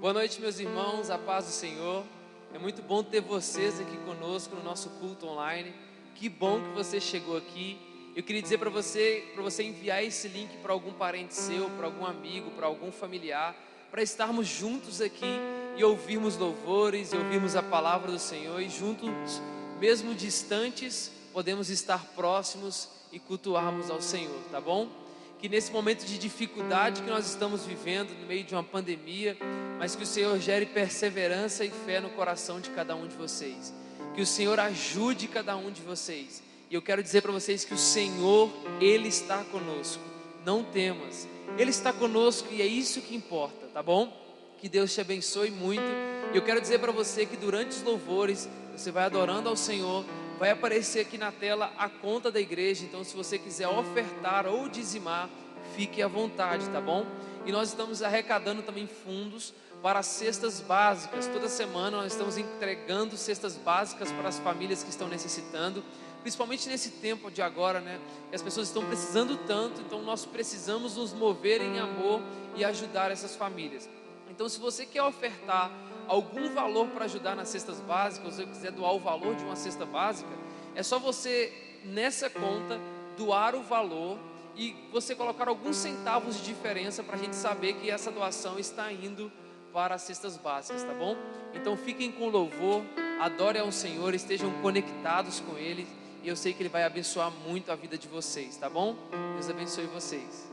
Boa noite, meus irmãos, a paz do Senhor. É muito bom ter vocês aqui conosco no nosso culto online. Que bom que você chegou aqui. Eu queria dizer para você enviar esse link para algum parente seu, para algum amigo, para algum familiar, para estarmos juntos aqui e ouvirmos louvores, e ouvirmos a palavra do Senhor, e juntos, mesmo distantes, podemos estar próximos e cultuarmos ao Senhor, tá bom? Que nesse momento de dificuldade que nós estamos vivendo, no meio de uma pandemia, mas que o Senhor gere perseverança e fé no coração de cada um de vocês. Que o Senhor ajude cada um de vocês. E eu quero dizer para vocês que o Senhor, Ele está conosco. Não temas. Ele está conosco e é isso que importa, tá bom? Que Deus te abençoe muito. E eu quero dizer para você que durante os louvores, você vai adorando ao Senhor. Vai aparecer aqui na tela a conta da igreja. Então, se você quiser ofertar ou dizimar, fique à vontade, tá bom? E nós estamos arrecadando também fundos para as cestas básicas. Toda semana nós estamos entregando cestas básicas para as famílias que estão necessitando, principalmente nesse tempo de agora, né? E as pessoas estão precisando tanto, então nós precisamos nos mover em amor e ajudar essas famílias. Então, se você quer ofertar algum valor para ajudar nas cestas básicas, ou se você quiser doar o valor de uma cesta básica, é só você, nessa conta, doar o valor e você colocar alguns centavos de diferença para a gente saber que essa doação está indo para as cestas básicas, tá bom? Então fiquem com louvor, adorem ao Senhor, estejam conectados com Ele, e eu sei que Ele vai abençoar muito a vida de vocês, tá bom? Deus abençoe vocês.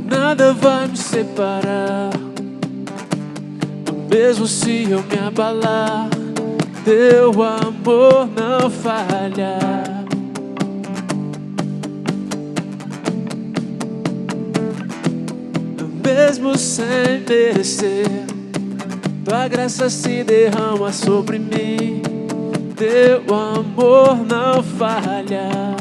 Nada vai me separar, mesmo se eu me abalar, teu amor não falha. Mesmo sem merecer, tua graça se derrama sobre mim, teu amor não falha.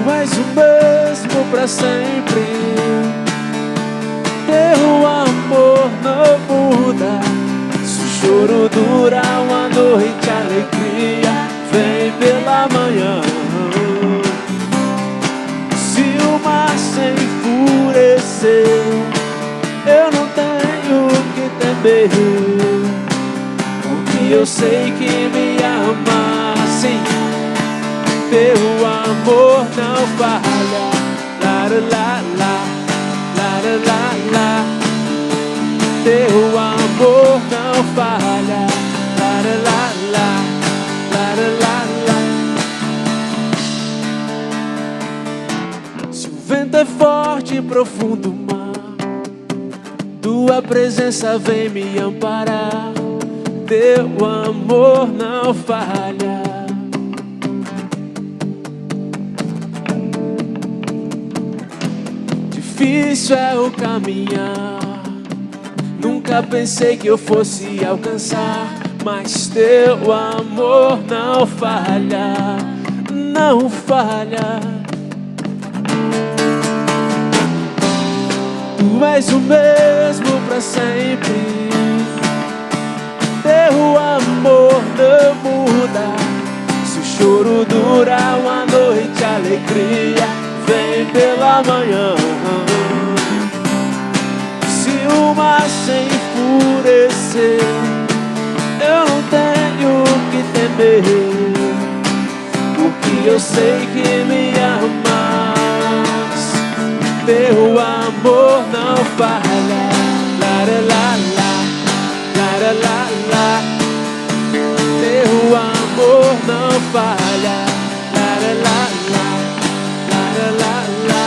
Tu és o mesmo para sempre, teu amor não muda. Se o choro dura uma noite, a alegria vem pela manhã. Se o mar se enfurecer, eu não tenho que temer, porque eu sei que me ama assim. Teu amor não falha, lá, lá, lá, lá, lá, lá. Teu amor não falha, lá, lá, lá, lá, lá, lá. Se o vento é forte e profundo o mar, tua presença vem me amparar. Teu amor não falha. Difícil é o caminhar, nunca pensei que eu fosse alcançar, mas teu amor não falha, não falha. Tu és o mesmo para sempre, teu amor não muda. Se o choro dura uma noite, a alegria vem pela manhã. Se o mar se enfurecer, eu não tenho que temer, porque eu sei que me amas. Teu amor não falha, lá, lá, lá, lá, lá, lá. Teu amor não falha, lá, lá, lá, lá, lá, lá.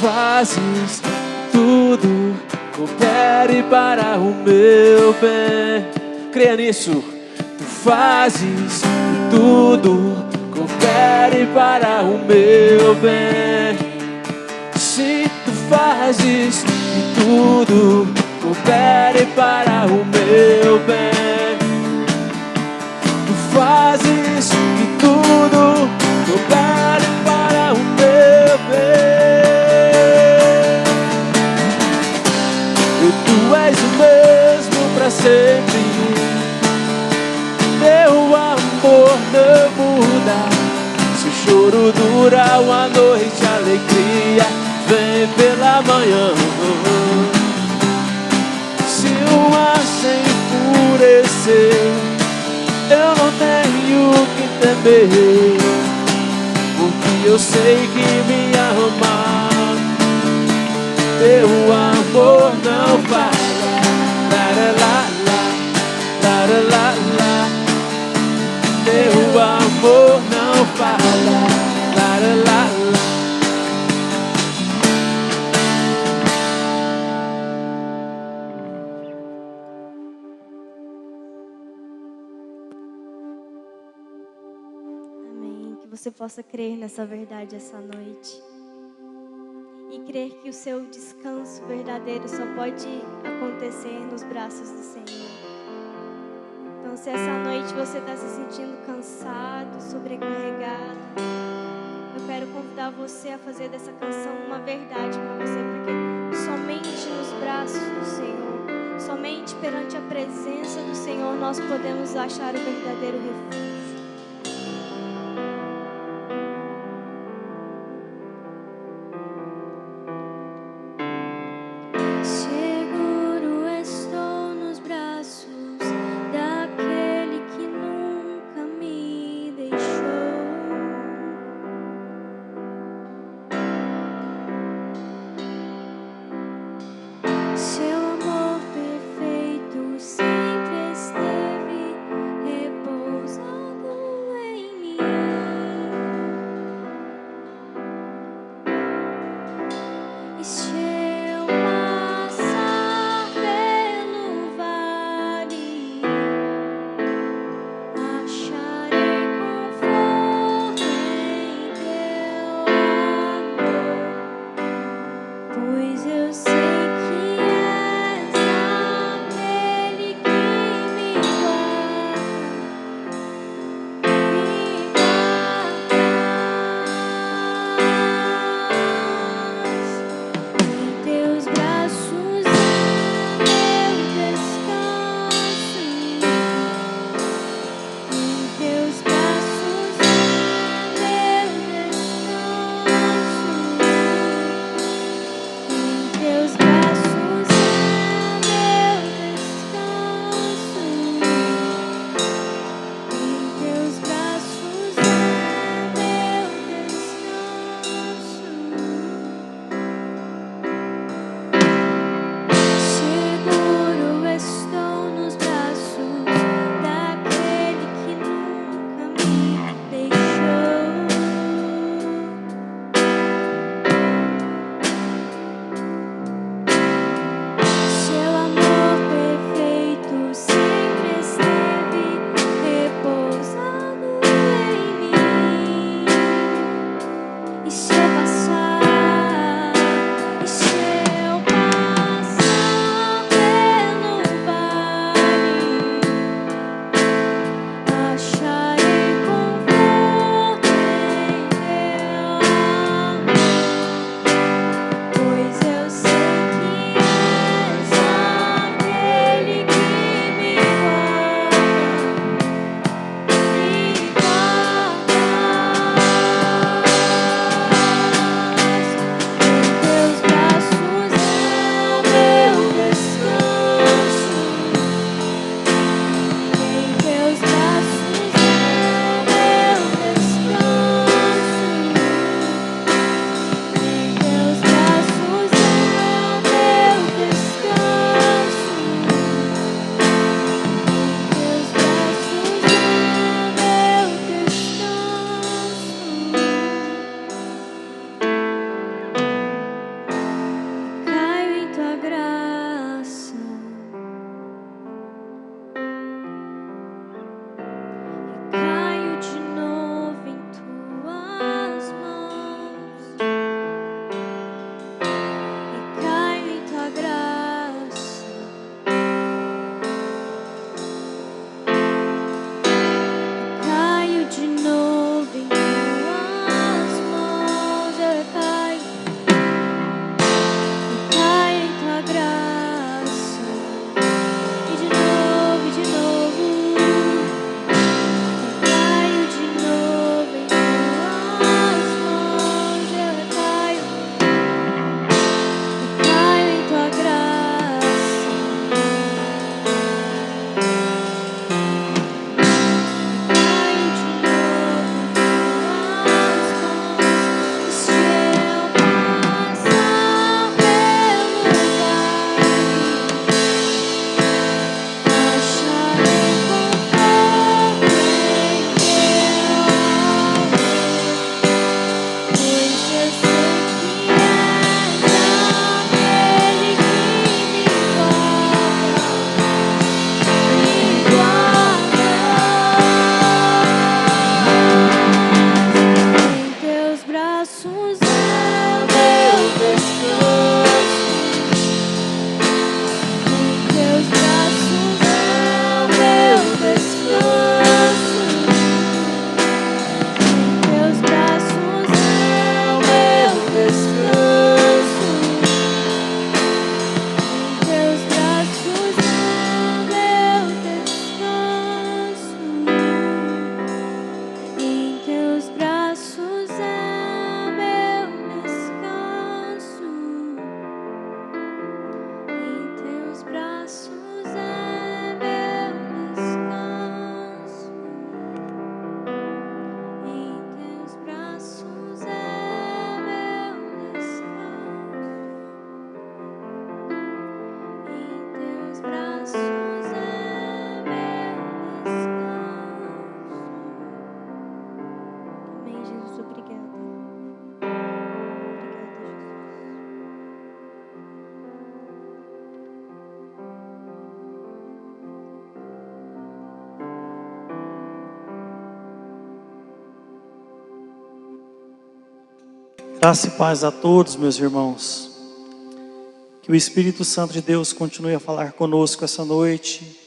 Fazes tudo, coopere para o meu bem. Creia nisso. Tu fazes tudo, coopere para o meu bem. Se tu fazes que tudo coopere para o meu bem, tu fazes que tudo coopere para o meu bem. E tu és o mesmo para sempre, teu amor não muda. Se o choro dura uma noite, a alegria vem pela manhã. Se o mar se enfurecer, eu não tenho que temer, porque eu sei que me ama. Teu amor não falha. La la la la, la la la. Teu amor não falha. La la la la. Que você possa crer nessa verdade essa noite e crer que o seu descanso verdadeiro só pode acontecer nos braços do Senhor. Então, se essa noite você está se sentindo cansado, sobrecarregado, eu quero convidar você a fazer dessa canção uma verdade para você, porque somente nos braços do Senhor, somente perante a presença do Senhor, nós podemos achar o verdadeiro refúgio. Repousando Graça e paz a todos, meus irmãos. Que o Espírito Santo de Deus continue a falar conosco essa noite.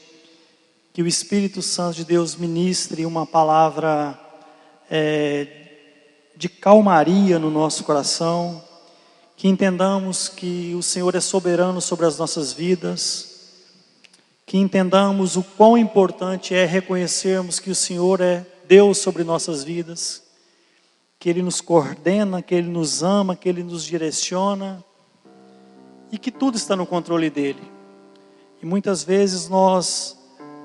Que o Espírito Santo de Deus ministre uma palavra de calmaria no nosso coração. Que entendamos que o Senhor é soberano sobre as nossas vidas. Que entendamos o quão importante é reconhecermos que o Senhor é Deus sobre nossas vidas. Que Ele nos coordena, que Ele nos ama, que Ele nos direciona. E que tudo está no controle dEle. E muitas vezes nós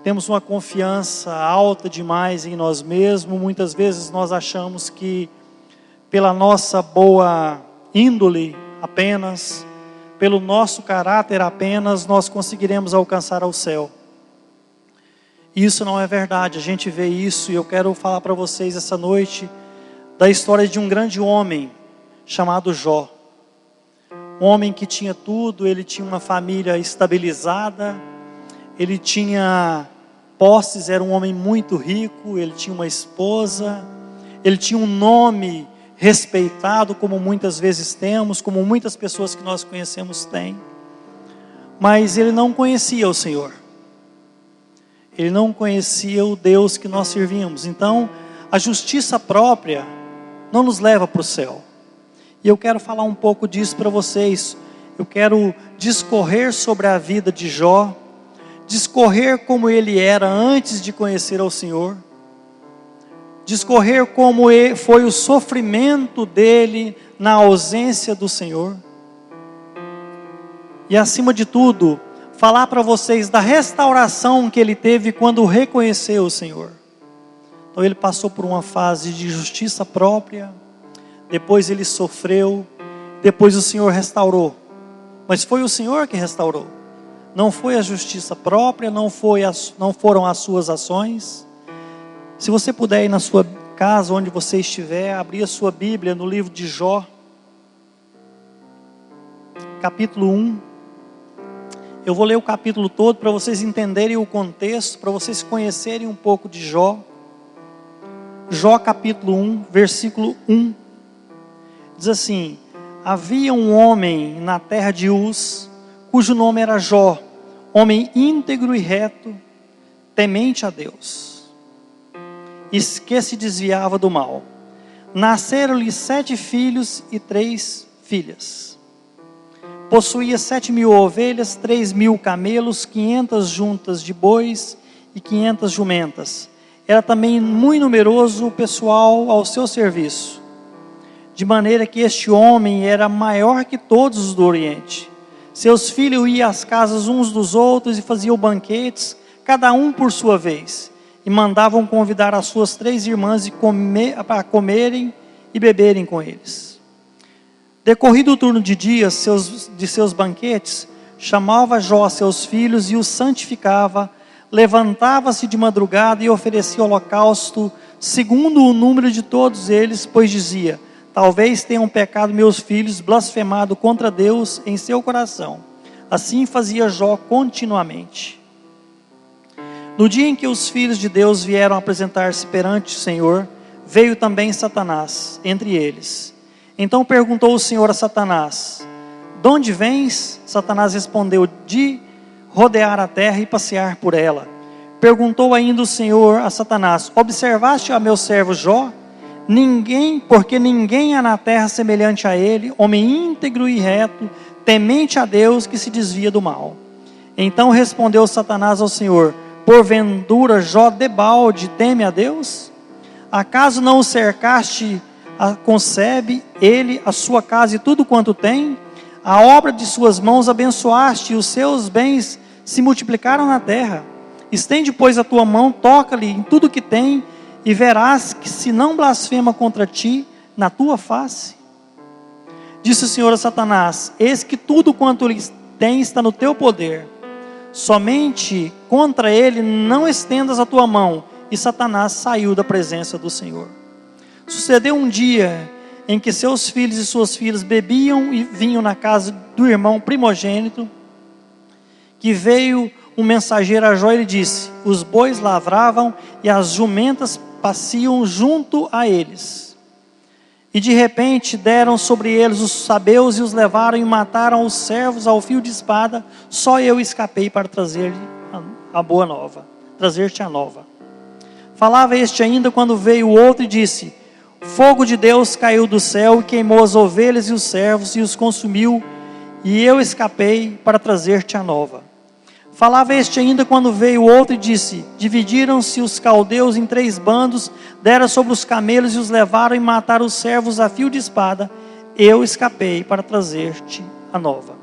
temos uma confiança alta demais em nós mesmos. Muitas vezes nós achamos que pela nossa boa índole apenas, pelo nosso caráter apenas, nós conseguiremos alcançar ao céu. Isso não é verdade, a gente vê isso e eu quero falar para vocês essa noite da história de um grande homem chamado Jó. Um homem que tinha tudo, ele tinha uma família estabilizada, ele tinha posses, era um homem muito rico, ele tinha uma esposa, ele tinha um nome respeitado, como muitas vezes temos, como muitas pessoas que nós conhecemos têm. Mas ele não conhecia o Senhor. Ele não conhecia o Deus que nós servimos. Então, a justiça própria não nos leva para o céu. E eu quero falar um pouco disso para vocês. Eu quero discorrer sobre a vida de Jó, discorrer como ele era antes de conhecer ao Senhor, discorrer como foi o sofrimento dele na ausência do Senhor. E acima de tudo, falar para vocês da restauração que ele teve quando reconheceu o Senhor. Então ele passou por uma fase de justiça própria, depois ele sofreu, depois o Senhor restaurou. Mas foi o Senhor que restaurou. Não foi a justiça própria, não foram as suas ações. Se você puder ir na sua casa, onde você estiver, abrir a sua Bíblia no livro de Jó, capítulo 1. Eu vou ler o capítulo todo para vocês entenderem o contexto, para vocês conhecerem um pouco de Jó. Jó capítulo 1, versículo 1. Diz assim: havia um homem na terra de Uz, cujo nome era Jó, homem íntegro e reto, temente a Deus, e que se desviava do mal. Nasceram-lhe 7 filhos e 3 filhas. Possuía 7.000 ovelhas, 3.000 camelos, 500 juntas de bois e 500 jumentas. Era também muito numeroso o pessoal ao seu serviço, de maneira que este homem era maior que todos os do Oriente. Seus filhos iam às casas uns dos outros e faziam banquetes, cada um por sua vez, e mandavam convidar as suas 3 irmãs para comerem e beberem com eles. Decorrido o turno de dias de seus banquetes, chamava Jó a seus filhos e os santificava, levantava-se de madrugada e oferecia holocausto, segundo o número de todos eles, pois dizia: talvez tenham pecado meus filhos, blasfemado contra Deus em seu coração. Assim fazia Jó continuamente. No dia em que os filhos de Deus vieram apresentar-se perante o Senhor, veio também Satanás entre eles. Então perguntou o Senhor a Satanás: de onde vens? Satanás respondeu: de rodear a terra e passear por ela. Perguntou ainda o Senhor a Satanás: observaste a meu servo Jó? Porque ninguém há na terra semelhante a ele, homem íntegro e reto, temente a Deus, que se desvia do mal. Então respondeu Satanás ao Senhor: porventura Jó debalde teme a Deus? Acaso não o cercaste, concebe ele, a sua casa e tudo quanto tem? A obra de suas mãos abençoaste, e os seus bens se multiplicaram na terra. Estende, pois, a tua mão, toca-lhe em tudo que tem, e verás que se não blasfema contra ti na tua face. Disse o Senhor a Satanás: eis que tudo quanto ele tem está no teu poder, somente contra ele não estendas a tua mão. E Satanás saiu da presença do Senhor. Sucedeu um dia em que seus filhos e suas filhas bebiam e vinham na casa do irmão primogênito, que veio um mensageiro a Jó e lhe disse: os bois lavravam e as jumentas passeam junto a eles. E de repente deram sobre eles os sabeus e os levaram e mataram os servos ao fio de espada. Só eu escapei para trazer-lhe a boa nova, trazer-te a nova. Falava este ainda quando veio o outro e disse: fogo de Deus caiu do céu e queimou as ovelhas e os servos e os consumiu, e eu escapei para trazer-te a nova. Falava este ainda quando veio o outro e disse: dividiram-se os caldeus em 3 bandos, deram sobre os camelos e os levaram e mataram os servos a fio de espada. Eu escapei para trazer-te a nova.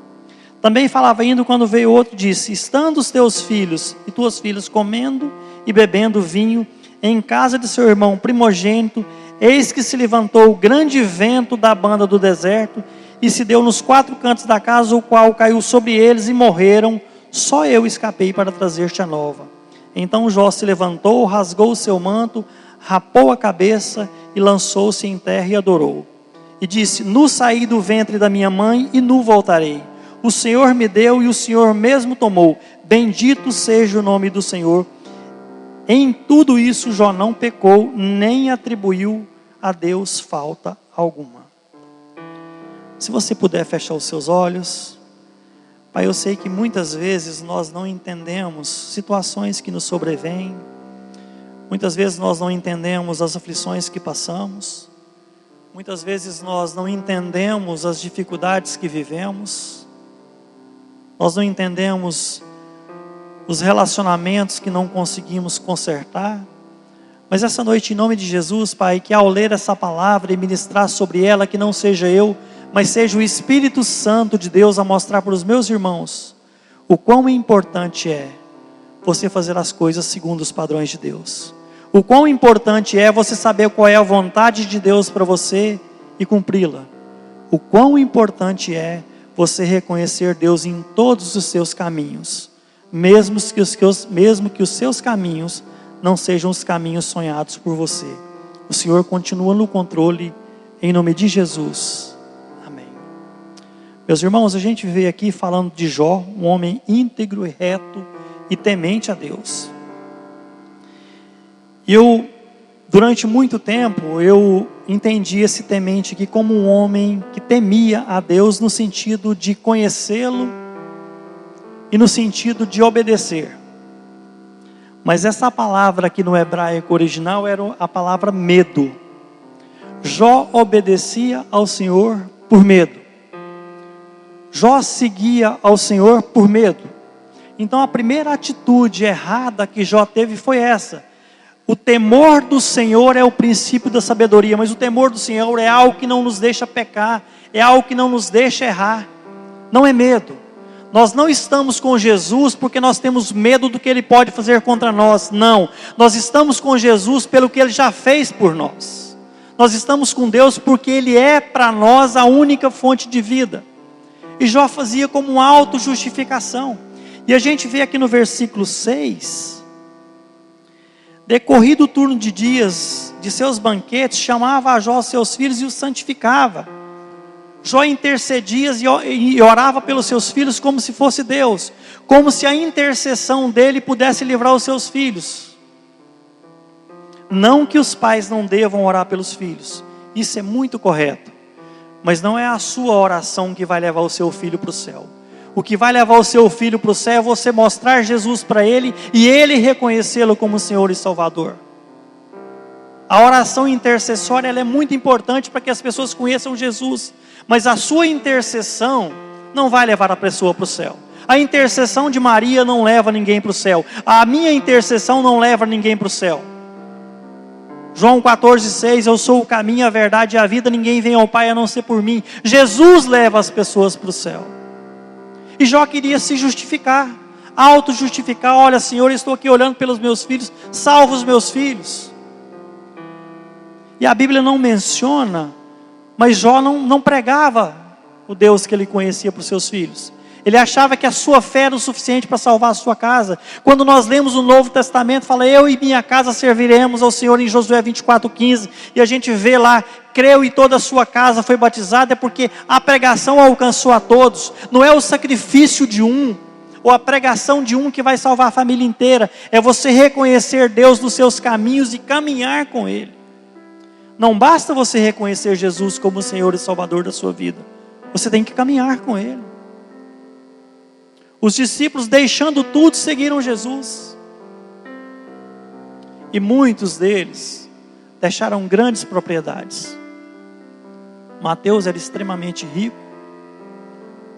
Também falava ainda quando veio o outro e disse: estando os teus filhos e tuas filhas comendo e bebendo vinho em casa de seu irmão primogênito, eis que se levantou o grande vento da banda do deserto e se deu nos 4 cantos da casa, o qual caiu sobre eles e morreram. Só eu escapei para trazer-te a nova. Então Jó se levantou, rasgou o seu manto, rapou a cabeça e lançou-se em terra e adorou. E disse: nu saí do ventre da minha mãe e nu voltarei. O Senhor me deu e o Senhor mesmo tomou. Bendito seja o nome do Senhor. Em tudo isso Jó não pecou, nem atribuiu a Deus falta alguma. Se você puder fechar os seus olhos. Pai, eu sei que muitas vezes nós não entendemos situações que nos sobrevêm. Muitas vezes nós não entendemos as aflições que passamos. Muitas vezes nós não entendemos as dificuldades que vivemos. Nós não entendemos os relacionamentos que não conseguimos consertar. Mas essa noite, em nome de Jesus, Pai, que ao ler essa palavra e ministrar sobre ela, que não seja eu, mas seja o Espírito Santo de Deus a mostrar para os meus irmãos o quão importante é você fazer as coisas segundo os padrões de Deus. O quão importante é você saber qual é a vontade de Deus para você e cumpri-la. O quão importante é você reconhecer Deus em todos os seus caminhos, mesmo que os seus caminhos não sejam os caminhos sonhados por você. O Senhor continua no controle, em nome de Jesus. Meus irmãos, a gente veio aqui falando de Jó, um homem íntegro e reto e temente a Deus. E durante muito tempo, eu entendi esse temente aqui como um homem que temia a Deus no sentido de conhecê-lo e no sentido de obedecer. Mas essa palavra aqui no hebraico original era a palavra medo. Jó obedecia ao Senhor por medo. Jó seguia ao Senhor por medo. Então a primeira atitude errada que Jó teve foi essa. O temor do Senhor é o princípio da sabedoria, mas o temor do Senhor é algo que não nos deixa pecar, é algo que não nos deixa errar. Não é medo. Nós não estamos com Jesus porque nós temos medo do que Ele pode fazer contra nós. Não. Nós estamos com Jesus pelo que Ele já fez por nós. Nós estamos com Deus porque Ele é para nós a única fonte de vida. E Jó fazia como uma autojustificação. E a gente vê aqui no versículo 6. Decorrido o turno de dias de seus banquetes, chamava a Jó seus filhos e os santificava. Jó intercedia e orava pelos seus filhos como se fosse Deus. Como se a intercessão dele pudesse livrar os seus filhos. Não que os pais não devam orar pelos filhos. Isso é muito correto. Mas não é a sua oração que vai levar o seu filho para o céu. O que vai levar o seu filho para o céu é você mostrar Jesus para ele e ele reconhecê-lo como Senhor e Salvador. A oração intercessória ela é muito importante para que as pessoas conheçam Jesus. Mas a sua intercessão não vai levar a pessoa para o céu. A intercessão de Maria não leva ninguém para o céu. A minha intercessão não leva ninguém para o céu. João 14,6, eu sou o caminho, a verdade e a vida, ninguém vem ao Pai a não ser por mim. Jesus leva as pessoas para o céu. E Jó queria se justificar, auto-justificar. Olha, Senhor, eu estou aqui olhando pelos meus filhos, salva os meus filhos. E a Bíblia não menciona, mas Jó não pregava o Deus que ele conhecia para os seus filhos. Ele achava que a sua fé era o suficiente para salvar a sua casa. Quando nós lemos o Novo Testamento, fala, eu e minha casa serviremos ao Senhor, em Josué 24:15. E a gente vê lá, creu e toda a sua casa foi batizada, é porque a pregação alcançou a todos. Não é o sacrifício de um, ou a pregação de um que vai salvar a família inteira. É você reconhecer Deus nos seus caminhos e caminhar com Ele. Não basta você reconhecer Jesus como o Senhor e Salvador da sua vida. Você tem que caminhar com Ele. Os discípulos, deixando tudo, seguiram Jesus. E muitos deles deixaram grandes propriedades. Mateus era extremamente rico.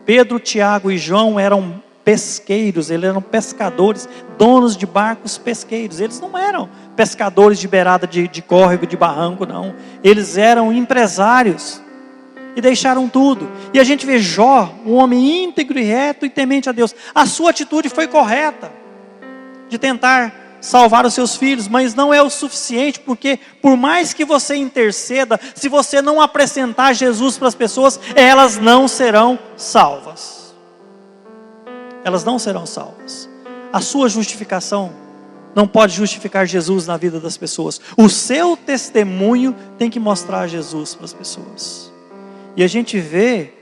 Pedro, Tiago e João eram pesqueiros, eles eram pescadores, donos de barcos pesqueiros. Eles não eram pescadores de beirada de córrego, de barranco, não. Eles eram empresários e deixaram tudo. E a gente vê Jó, um homem íntegro e reto e temente a Deus. A sua atitude foi correta, de tentar salvar os seus filhos, mas não é o suficiente, porque por mais que você interceda, se você não apresentar Jesus para as pessoas, elas não serão salvas. Elas não serão salvas. A sua justificação não pode justificar Jesus na vida das pessoas. O seu testemunho tem que mostrar Jesus para as pessoas. E a gente vê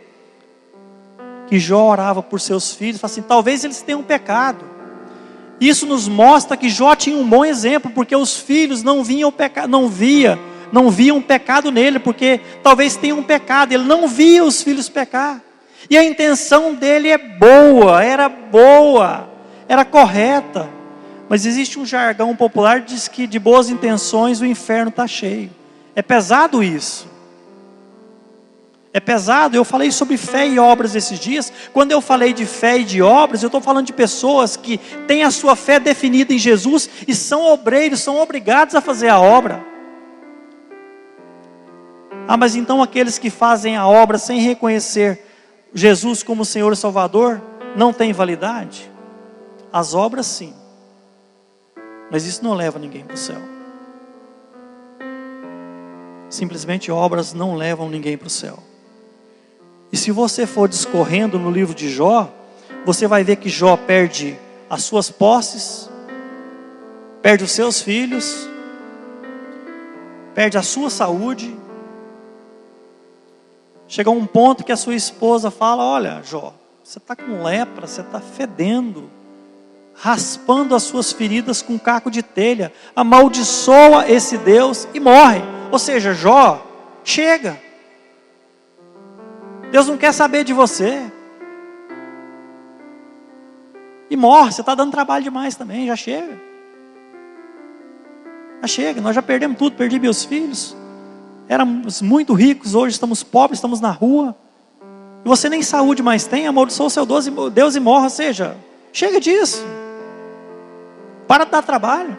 que Jó orava por seus filhos, fala assim, talvez eles tenham pecado. Isso nos mostra que Jó tinha um bom exemplo, porque os filhos não viam pecado nele, porque talvez tenha um pecado, ele não via os filhos pecar. E a intenção dele era boa, era correta. Mas existe um jargão popular que diz que de boas intenções o inferno está cheio. É pesado isso. É pesado. Eu falei sobre fé e obras esses dias. Quando eu falei de fé e de obras, eu estou falando de pessoas que têm a sua fé definida em Jesus e são obreiros, são obrigados a fazer a obra. Ah, mas então aqueles que fazem a obra sem reconhecer Jesus como Senhor e Salvador, não têm validade? As obras sim, mas isso não leva ninguém para o céu. Simplesmente obras não levam ninguém para o céu. E se você for discorrendo no livro de Jó, você vai ver que Jó perde as suas posses, perde os seus filhos, perde a sua saúde. Chega a um ponto que a sua esposa fala, olha Jó, você está com lepra, você está fedendo, raspando as suas feridas com caco de telha, amaldiçoa esse Deus e morre. Ou seja, Jó, chega. Deus não quer saber de você. E morre, você está dando trabalho demais também, já chega. Já chega, nós já perdemos tudo, perdi meus filhos. Éramos muito ricos, hoje estamos pobres, estamos na rua. E você nem saúde mais tem, amaldiçoa o seu Deus e morre. Ou seja, chega disso. Para de dar trabalho.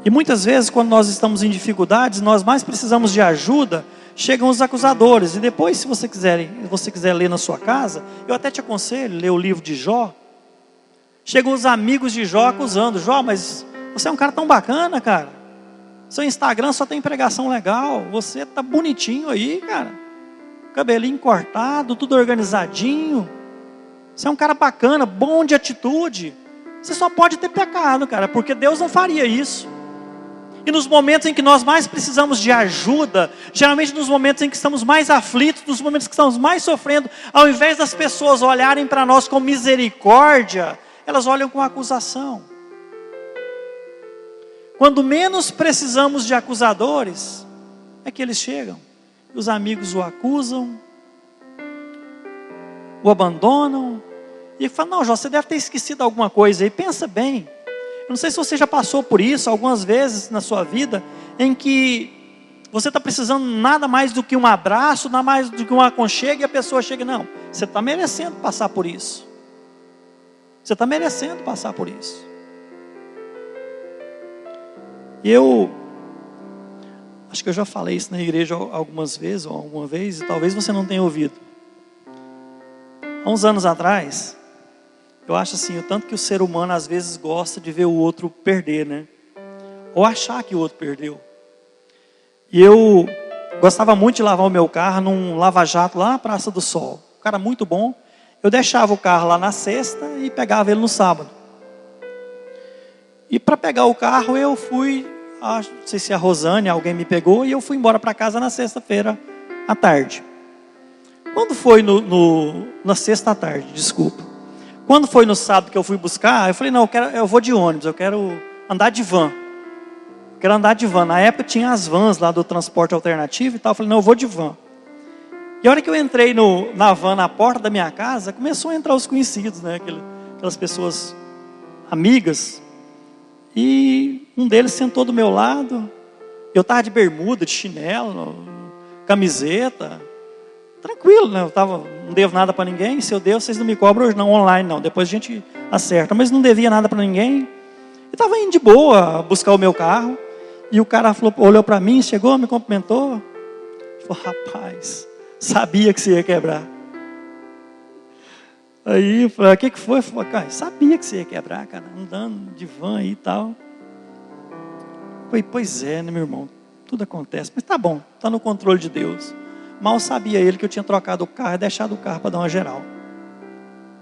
E muitas vezes quando nós estamos em dificuldades, nós mais precisamos de ajuda, chegam os acusadores. E depois, se você quiser ler na sua casa, eu até te aconselho, ler o livro de Jó. Chegam os amigos de Jó acusando, Jó, mas você é um cara tão bacana, cara. Seu Instagram só tem pregação legal, você tá bonitinho aí, cara. Cabelinho cortado, tudo organizadinho. Você é um cara bacana, bom de atitude. Você só pode ter pecado, cara, porque Deus não faria isso. E nos momentos em que nós mais precisamos de ajuda, geralmente nos momentos em que estamos mais aflitos, nos momentos que estamos mais sofrendo, ao invés das pessoas olharem para nós com misericórdia, elas olham com acusação. Quando menos precisamos de acusadores, é que eles chegam. Os amigos o acusam, o abandonam, e falam, não Jó, você deve ter esquecido alguma coisa aí, pensa bem. Eu não sei se você já passou por isso algumas vezes na sua vida, em que você está precisando nada mais do que um abraço, nada mais do que um aconchego, e a pessoa chega, não, você está merecendo passar por isso. Você está merecendo passar por isso. E eu acho que eu já falei isso na igreja algumas vezes, ou alguma vez, e talvez você não tenha ouvido. Há uns anos atrás, eu acho assim, o tanto que o ser humano às vezes gosta de ver o outro perder, né? Ou achar que o outro perdeu. E eu gostava muito de lavar o meu carro num lava-jato lá na Praça do Sol. Um cara muito bom. Eu deixava o carro lá na sexta e pegava ele no sábado. E para pegar o carro eu fui, não sei se a Rosane, alguém me pegou, e eu fui embora para casa na sexta-feira à tarde. Quando foi na sexta à tarde, desculpa. Quando foi no sábado que eu fui buscar, eu falei, não, eu vou de ônibus, eu quero andar de van. quero andar de van. Na época tinha as vans lá do transporte alternativo e tal. Eu falei, não, eu vou de van. E a hora que eu entrei na van, na porta da minha casa, começou a entrar os conhecidos, né? Aquelas pessoas amigas. E um deles sentou do meu lado. Eu estava de bermuda, de chinelo, camiseta. Tranquilo, né? Não devo nada para ninguém. Se eu devo, vocês não me cobram hoje, não, online, não. Depois a gente acerta. Mas não devia nada para ninguém. Eu estava indo de boa buscar o meu carro. E o cara olhou para mim, chegou, me cumprimentou. Falou, rapaz, sabia que você ia quebrar. Aí eu falei, o que foi? Eu falei, cara, sabia que você ia quebrar, cara, andando de van aí e tal. Eu falei, pois é, né, meu irmão? Tudo acontece, mas tá bom, tá no controle de Deus. Mal sabia ele que eu tinha trocado o carro e deixado o carro para dar uma geral.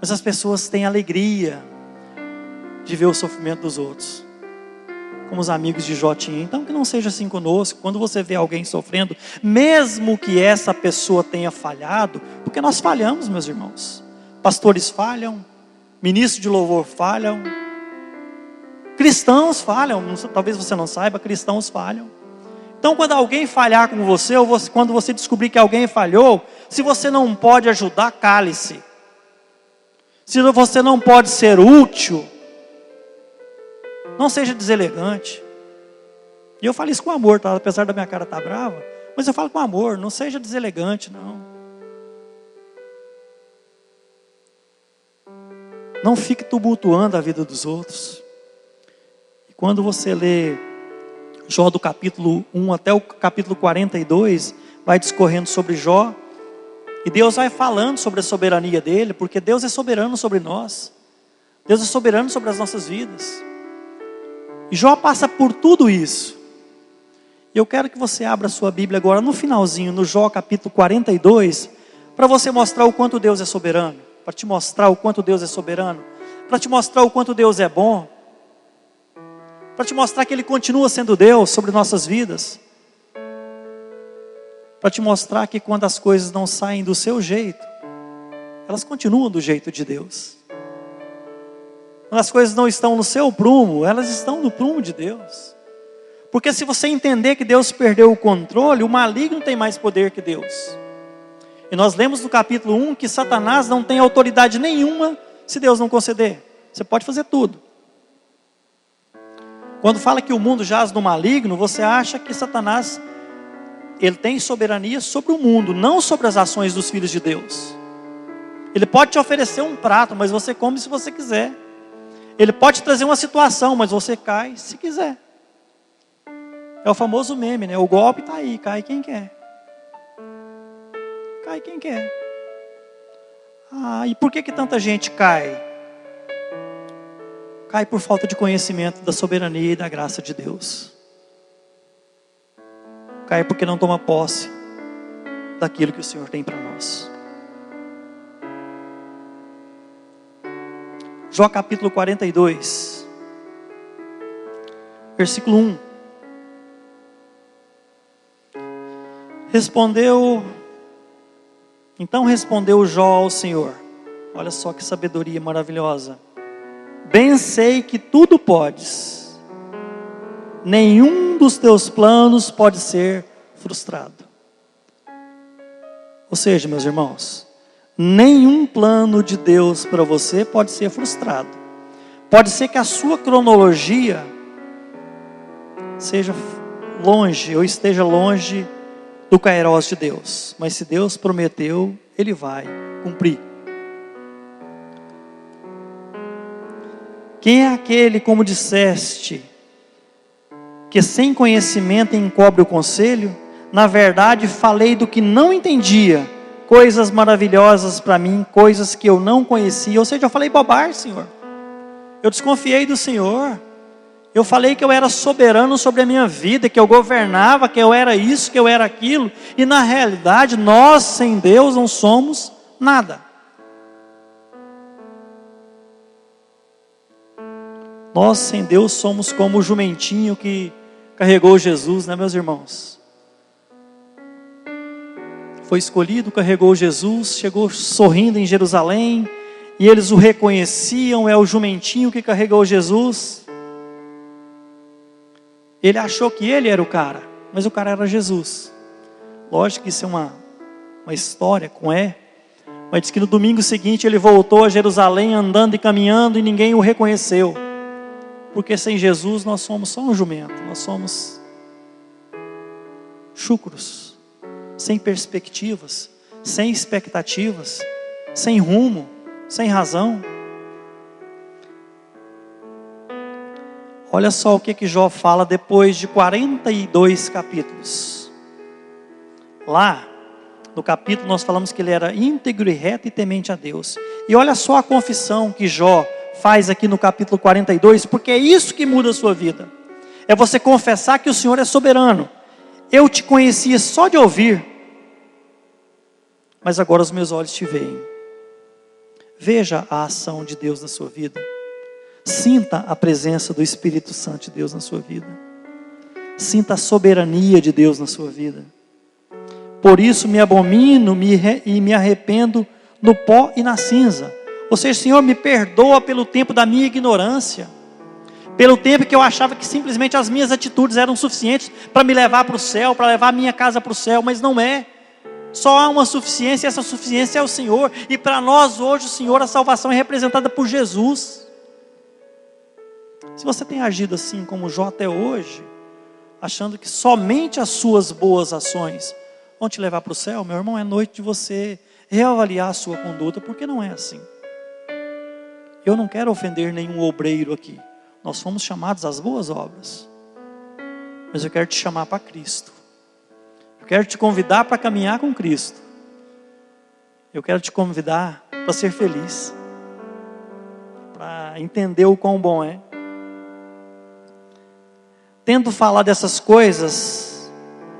Mas as pessoas têm alegria de ver o sofrimento dos outros, como os amigos de Jó tinham. Então que não seja assim conosco. Quando você vê alguém sofrendo, mesmo que essa pessoa tenha falhado, porque nós falhamos, meus irmãos. Pastores falham, ministros de louvor falham, cristãos falham, talvez você não saiba, cristãos falham. Então quando alguém falhar com você, ou quando você descobrir que alguém falhou, se você não pode ajudar, cale-se. Se você não pode ser útil, não seja deselegante. E eu falo isso com amor, tá? Apesar da minha cara estar brava, mas eu falo com amor, não seja deselegante, não. Não fique tumultuando a vida dos outros. E quando você lê Jó do capítulo 1 até o capítulo 42, vai discorrendo sobre Jó. E Deus vai falando sobre a soberania dele, porque Deus é soberano sobre nós. Deus é soberano sobre as nossas vidas. E Jó passa por tudo isso. E eu quero que você abra a sua Bíblia agora no finalzinho, no Jó capítulo 42, para você mostrar o quanto Deus é soberano. Para te mostrar o quanto Deus é soberano. Para te mostrar o quanto Deus é bom. Para te mostrar que Ele continua sendo Deus sobre nossas vidas. Para te mostrar que quando as coisas não saem do seu jeito, elas continuam do jeito de Deus. Quando as coisas não estão no seu prumo, elas estão no prumo de Deus. Porque se você entender que Deus perdeu o controle, o maligno tem mais poder que Deus. E nós lemos no capítulo 1 que Satanás não tem autoridade nenhuma se Deus não conceder. Você pode fazer tudo. Quando fala que o mundo jaz no maligno, você acha que Satanás, ele tem soberania sobre o mundo, não sobre as ações dos filhos de Deus. Ele pode te oferecer um prato, mas você come se você quiser. Ele pode te trazer uma situação, mas você cai se quiser. É o famoso meme, né? O golpe está aí, cai quem quer. Cai quem quer. E por que tanta gente cai? Cai por falta de conhecimento da soberania e da graça de Deus. Cai porque não toma posse daquilo que o Senhor tem para nós. Jó capítulo 42, versículo 1. Então respondeu Jó ao Senhor. Olha só que sabedoria maravilhosa. Bem sei que tudo podes. Nenhum dos teus planos pode ser frustrado. Ou seja, meus irmãos, nenhum plano de Deus para você pode ser frustrado. Pode ser que a sua cronologia seja longe ou esteja longe do Kairos de Deus. Mas se Deus prometeu, Ele vai cumprir. Quem é aquele, como disseste, que sem conhecimento encobre o conselho? Na verdade, falei do que não entendia, coisas maravilhosas para mim, coisas que eu não conhecia. Ou seja, eu falei bobagem, Senhor. Eu desconfiei do Senhor. Eu falei que eu era soberano sobre a minha vida, que eu governava, que eu era isso, que eu era aquilo. E na realidade, nós sem Deus não somos nada. Nós sem Deus somos como o jumentinho que carregou Jesus, né, meus irmãos? Foi escolhido, carregou Jesus, chegou sorrindo em Jerusalém, e eles o reconheciam, é o jumentinho que carregou Jesus. Ele achou que ele era o cara, mas o cara era Jesus. Lógico que isso é uma história com mas diz que no domingo seguinte ele voltou a Jerusalém andando e caminhando e ninguém o reconheceu. Porque sem Jesus nós somos só um jumento, nós somos chúcuros, sem perspectivas, sem expectativas, sem rumo, sem razão. Olha só o que Jó fala depois de 42 capítulos. Lá, no capítulo nós falamos que ele era íntegro e reto e temente a Deus. E olha só a confissão que Jó faz aqui no capítulo 42, porque é isso que muda a sua vida. É você confessar que o Senhor é soberano. Eu te conhecia só de ouvir, mas agora os meus olhos te veem. Veja a ação de Deus na sua vida. Sinta a presença do Espírito Santo de Deus na sua vida. Sinta a soberania de Deus na sua vida. Por isso me abomino e me arrependo no pó e na cinza. Ou seja, Senhor, me perdoa pelo tempo da minha ignorância. Pelo tempo que eu achava que simplesmente as minhas atitudes eram suficientes para me levar para o céu, para levar a minha casa para o céu, mas não é. Só há uma suficiência, e essa suficiência é o Senhor. E para nós hoje, o Senhor, a salvação é representada por Jesus. Se você tem agido assim como Jó até hoje, achando que somente as suas boas ações vão te levar para o céu, meu irmão, é noite de você reavaliar a sua conduta, porque não é assim. Eu não quero ofender nenhum obreiro aqui. Nós fomos chamados às boas obras. Mas eu quero te chamar para Cristo. Eu quero te convidar para caminhar com Cristo. Eu quero te convidar para ser feliz. Para entender o quão bom é. Tendo falado dessas coisas,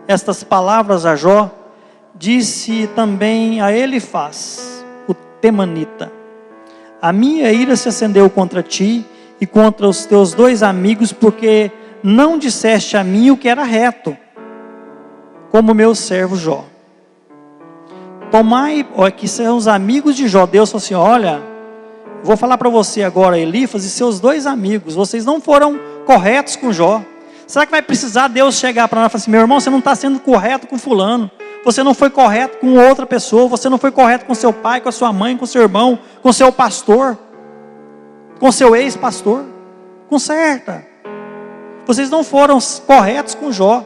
estas palavras a Jó, disse também a Elifaz, o temanita: a minha ira se acendeu contra ti e contra os teus 2 amigos, porque não disseste a mim o que era reto, como meu servo Jó. Tomai, que são os amigos de Jó. Deus falou assim: olha, vou falar para você agora, Elifaz e seus 2 amigos, vocês não foram corretos com Jó. Será que vai precisar Deus chegar para nós e falar assim: meu irmão, você não está sendo correto com fulano, você não foi correto com outra pessoa, você não foi correto com seu pai, com a sua mãe, com seu irmão, com seu pastor, com seu ex-pastor? Conserta. Vocês não foram corretos com Jó.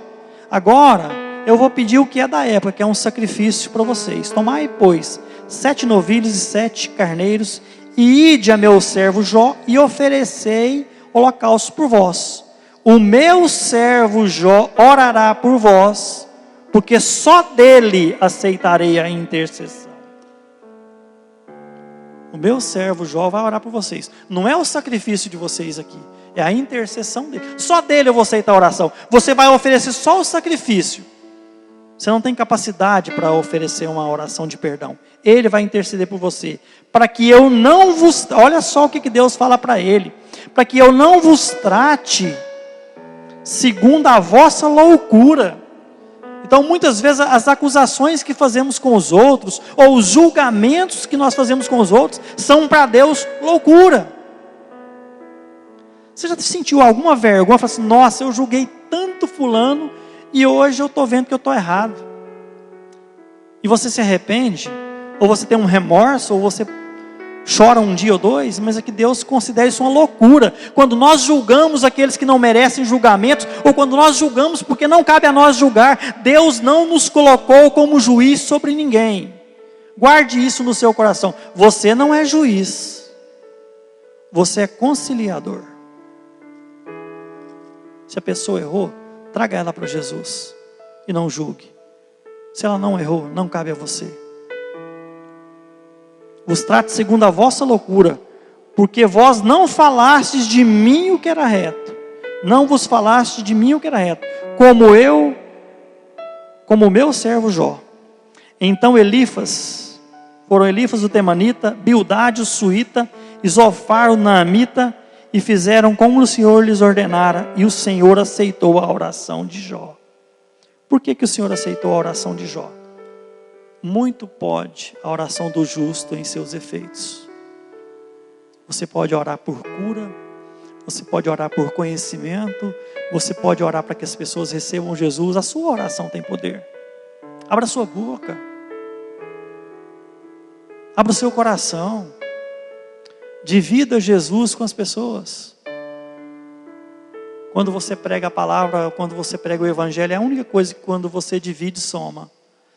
Agora eu vou pedir o que é da época, que é um sacrifício para vocês. Tomai, pois, 7 novilhos e 7 carneiros, e ide a meu servo Jó, e oferecei holocausto por vós. O meu servo Jó orará por vós, porque só dele aceitarei a intercessão. O meu servo Jó vai orar por vocês. Não é o sacrifício de vocês aqui, é a intercessão dele. Só dele eu vou aceitar a oração. Você vai oferecer só o sacrifício. Você não tem capacidade para oferecer uma oração de perdão. Ele vai interceder por você. Para que eu não vos... Olha só o que Deus fala para ele. Para que eu não vos trate segundo a vossa loucura. Então muitas vezes as acusações que fazemos com os outros, ou os julgamentos que nós fazemos com os outros, são para Deus loucura. Você já sentiu alguma vergonha? Fala assim: nossa, eu julguei tanto fulano e hoje eu estou vendo que eu estou errado. E você se arrepende, ou você tem um remorso, ou você chora um dia ou 2, mas é que Deus considera isso uma loucura. Quando nós julgamos aqueles que não merecem julgamento, ou quando nós julgamos porque não cabe a nós julgar, Deus não nos colocou como juiz sobre ninguém. Guarde isso no seu coração. Você não é juiz, você é conciliador. Se a pessoa errou, traga ela para Jesus e não julgue. Se ela não errou, não cabe a você. Vos trate segundo a vossa loucura, porque vós não falastes de mim o que era reto. Não vos falaste de mim o que era reto, como o meu servo Jó. Então foram Elifaz o temanita, Bildade o suíta, e Zofar o naamita, e fizeram como o Senhor lhes ordenara, e o Senhor aceitou a oração de Jó. Por que o Senhor aceitou a oração de Jó? Muito pode a oração do justo em seus efeitos. Você pode orar por cura, você pode orar por conhecimento, você pode orar para que as pessoas recebam Jesus. A sua oração tem poder. Abra a sua boca. Abra o seu coração. Divida Jesus com as pessoas. Quando você prega a palavra, quando você prega o evangelho, é a única coisa que quando você divide, soma.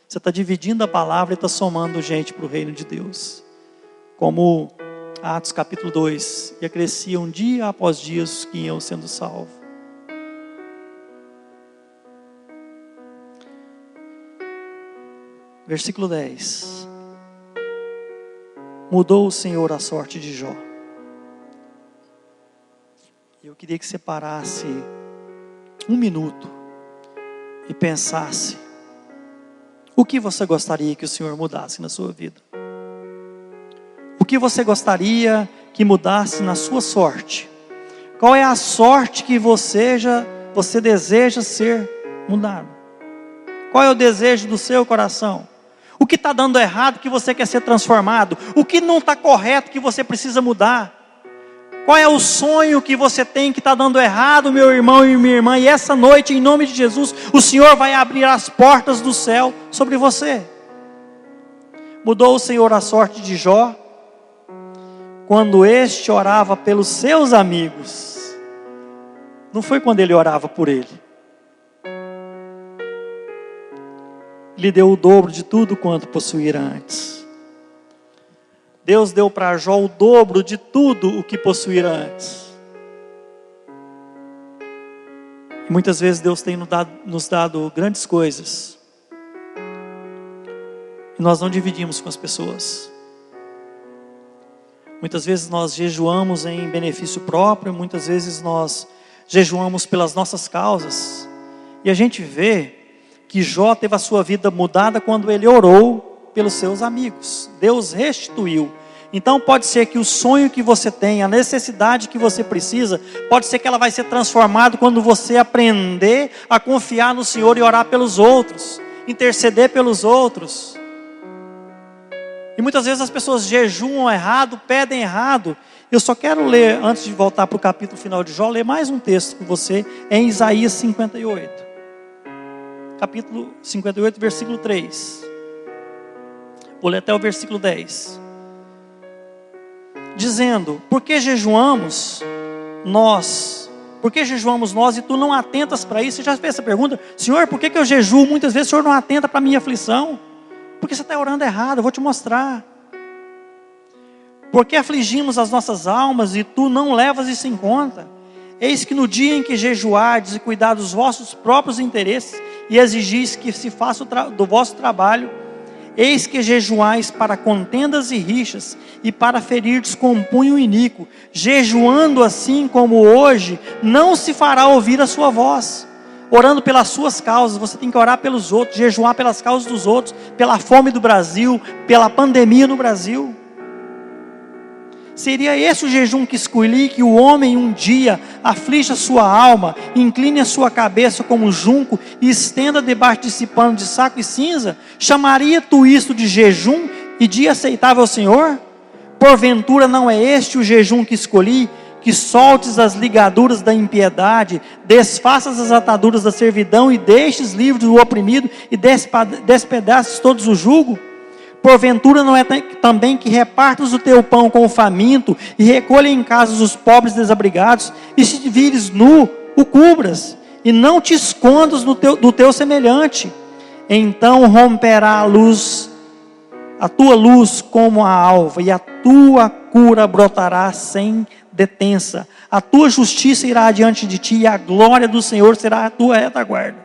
Você está dividindo a palavra e está somando gente para o reino de Deus. Como Atos capítulo 2. E acresciam dia após dia os que iam sendo salvos. Versículo 10. Mudou o Senhor a sorte de Jó. Eu queria que você parasse um minuto e pensasse: o que você gostaria que o Senhor mudasse na sua vida? O que você gostaria que mudasse na sua sorte? Qual é a sorte que você deseja ser mudado? Qual é o desejo do seu coração? O que está dando errado que você quer ser transformado? O que não está correto que você precisa mudar? Qual é o sonho que você tem que está dando errado, meu irmão e minha irmã? E essa noite, em nome de Jesus, o Senhor vai abrir as portas do céu sobre você. Mudou o Senhor a sorte de Jó, quando este orava pelos seus amigos. Não foi quando ele orava por ele. Lhe deu o dobro de tudo quanto possuíra antes. Deus deu para Jó o dobro de tudo o que possuíra antes. E muitas vezes Deus tem nos dado grandes coisas. E nós não dividimos com as pessoas. Muitas vezes nós jejuamos em benefício próprio. Muitas vezes nós jejuamos pelas nossas causas. E a gente vê que Jó teve a sua vida mudada quando ele orou pelos seus amigos. Deus restituiu. Então pode ser que o sonho que você tem, a necessidade que você precisa, pode ser que ela vai ser transformada quando você aprender a confiar no Senhor e orar pelos outros, interceder pelos outros. E muitas vezes as pessoas jejuam errado, pedem errado. Eu só quero ler, antes de voltar para o capítulo final de Jó, ler mais um texto com você, em Isaías 58. Capítulo 58, versículo 3. Vou ler até o versículo 10. Dizendo: por que jejuamos nós e tu não atentas para isso? Você já fez essa pergunta? Senhor, por que eu jejuo? Muitas vezes o Senhor não atenta para a minha aflição. Porque você está orando errado, eu vou te mostrar. Porque afligimos as nossas almas e tu não levas isso em conta? Eis que no dia em que jejuardes e cuidar dos vossos próprios interesses e exigis que se faça do vosso trabalho, eis que jejuais para contendas e rixas e para ferirdes com punho iníquo. Jejuando assim como hoje, não se fará ouvir a sua voz. Orando pelas suas causas, você tem que orar pelos outros, jejuar pelas causas dos outros, pela fome do Brasil, pela pandemia no Brasil. Seria esse o jejum que escolhi, que o homem um dia aflige a sua alma, incline a sua cabeça como junco e estenda debaixo desse pano de saco e cinza? Chamaria tu isto de jejum e dia aceitável ao Senhor? Porventura não é este o jejum que escolhi, que soltes as ligaduras da impiedade, desfaças as ataduras da servidão e deixes livre do oprimido e despedaces todos o jugo? Porventura não é também que repartas o teu pão com o faminto e recolha em casa os pobres desabrigados, e se te vires nu, o cubras, e não te escondas do teu semelhante? Então romperá a tua luz como a alva, e a tua cura brotará sem detença. A tua justiça irá adiante de ti, e a glória do Senhor será a tua retaguarda.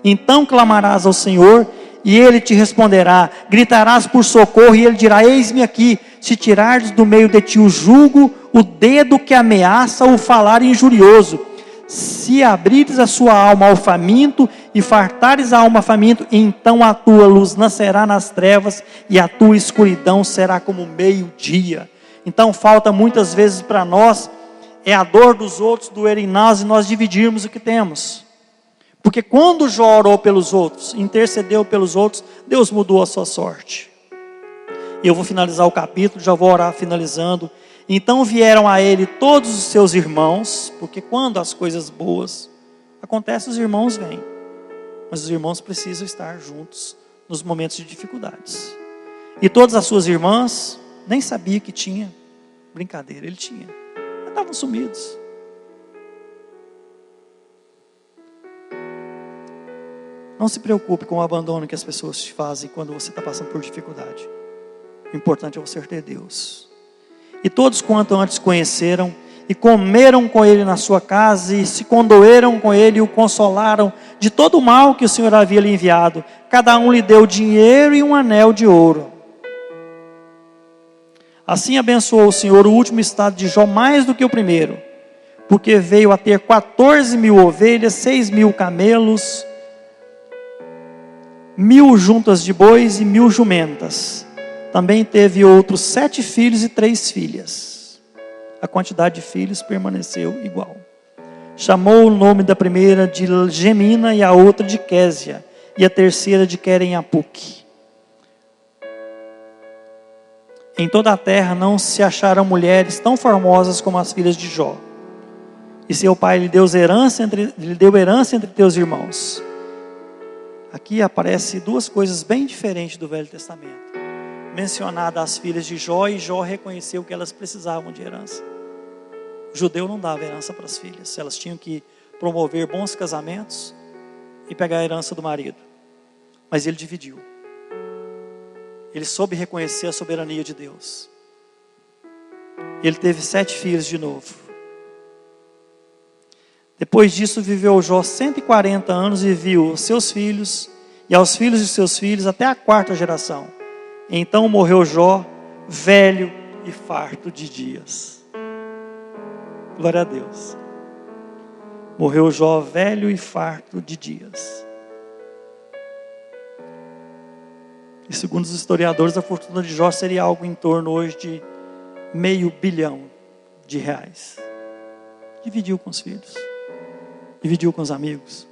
Então clamarás ao Senhor, e Ele te responderá. Gritarás por socorro, e Ele dirá: eis-me aqui. Se tirares do meio de ti o jugo, o dedo que ameaça, o falar injurioso. Se abrires a sua alma ao faminto, e fartares a alma faminto, então a tua luz nascerá nas trevas, e a tua escuridão será como meio-dia. Então falta muitas vezes para nós, é a dor dos outros doer em nós, e nós dividirmos o que temos. Porque quando Jó orou pelos outros, intercedeu pelos outros, Deus mudou a sua sorte. E eu vou finalizar o capítulo, já vou orar finalizando. Então vieram a ele todos os seus irmãos, porque quando as coisas boas acontecem, os irmãos vêm. Mas os irmãos precisam estar juntos nos momentos de dificuldades. E todas as suas irmãs nem sabiam que tinha. Brincadeira, ele tinha. Mas estavam sumidos. Não se preocupe com o abandono que as pessoas te fazem quando você está passando por dificuldade. O importante é você ter Deus. E todos quanto antes conheceram, e comeram com ele na sua casa, e se condoeram com ele, e o consolaram de todo o mal que o Senhor havia lhe enviado. Cada um lhe deu dinheiro e um anel de ouro. Assim abençoou o Senhor o último estado de Jó mais do que o primeiro, porque veio a ter 14.000 ovelhas, 6.000 camelos, 1.000 juntas de bois e 1.000 jumentas. Também teve outros 7 filhos e 3 filhas. A quantidade de filhos permaneceu igual. Chamou o nome da primeira de Gemina e a outra de Késia, e a terceira de Queren-Apuque. Em toda a terra não se acharam mulheres tão formosas como as filhas de Jó. E seu pai lhe deu herança entre teus irmãos. Aqui aparecem duas coisas bem diferentes do Velho Testamento. Mencionada as filhas de Jó, e Jó reconheceu que elas precisavam de herança. O judeu não dava herança para as filhas. Elas tinham que promover bons casamentos e pegar a herança do marido. Mas ele dividiu. Ele soube reconhecer a soberania de Deus. Ele teve 7 filhos de novo. Depois disso viveu Jó 140 anos e viu os seus filhos e aos filhos de seus filhos até a 4ª geração. Então morreu Jó, velho e farto de dias. Glória a Deus. Morreu Jó, velho e farto de dias. E segundo os historiadores, a fortuna de Jó seria algo em torno hoje de R$500 bilhão. Dividiu com os filhos. Dividiu com os amigos.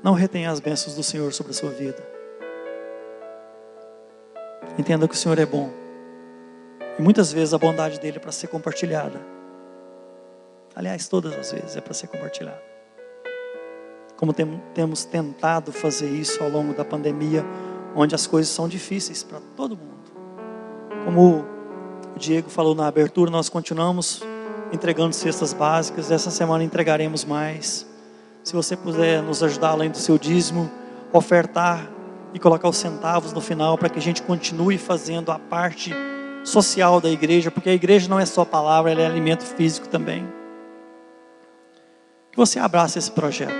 Não retenha as bênçãos do Senhor sobre a sua vida. Entenda que o Senhor é bom. E muitas vezes a bondade dele é para ser compartilhada. Aliás, todas as vezes é para ser compartilhada. Como temos tentado fazer isso ao longo da pandemia, onde as coisas são difíceis para todo mundo. Como o Diego falou na abertura, nós continuamos entregando cestas básicas. Essa semana entregaremos mais. Se você puder nos ajudar além do seu dízimo, ofertar e colocar os centavos no final, para que a gente continue fazendo a parte social da igreja, porque a igreja não é só palavra, ela é alimento físico também. Que você abrace esse projeto.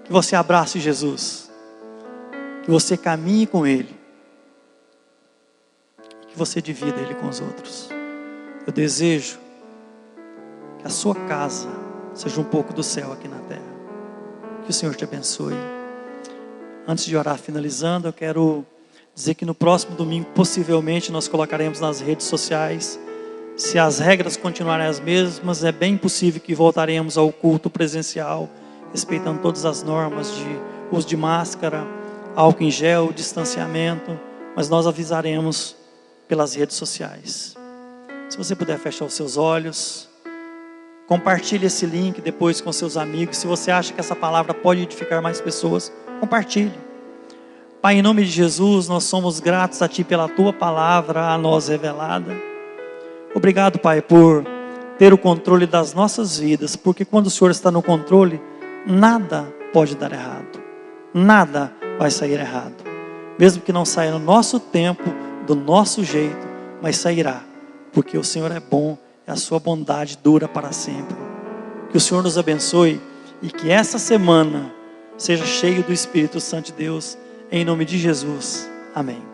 Que você abrace Jesus. Que você caminhe com Ele. Que você divida Ele com os outros. Eu desejo que a sua casa seja um pouco do céu aqui na terra. Que o Senhor te abençoe. Antes de orar finalizando, eu quero dizer que no próximo domingo, possivelmente, nós colocaremos nas redes sociais. Se as regras continuarem as mesmas, é bem possível que voltaremos ao culto presencial, respeitando todas as normas de uso de máscara, álcool em gel, distanciamento, mas nós avisaremos pelas redes sociais. Se você puder fechar os seus olhos, compartilhe esse link depois com seus amigos. Se você acha que essa palavra pode edificar mais pessoas, compartilhe. Pai, em nome de Jesus, nós somos gratos a Ti pela Tua palavra a nós revelada. Obrigado, Pai, por ter o controle das nossas vidas, porque quando o Senhor está no controle, nada pode dar errado. Nada vai sair errado. Mesmo que não saia no nosso tempo, do nosso jeito, mas sairá. Porque o Senhor é bom e a sua bondade dura para sempre. Que o Senhor nos abençoe e que essa semana seja cheio do Espírito Santo de Deus. Em nome de Jesus. Amém.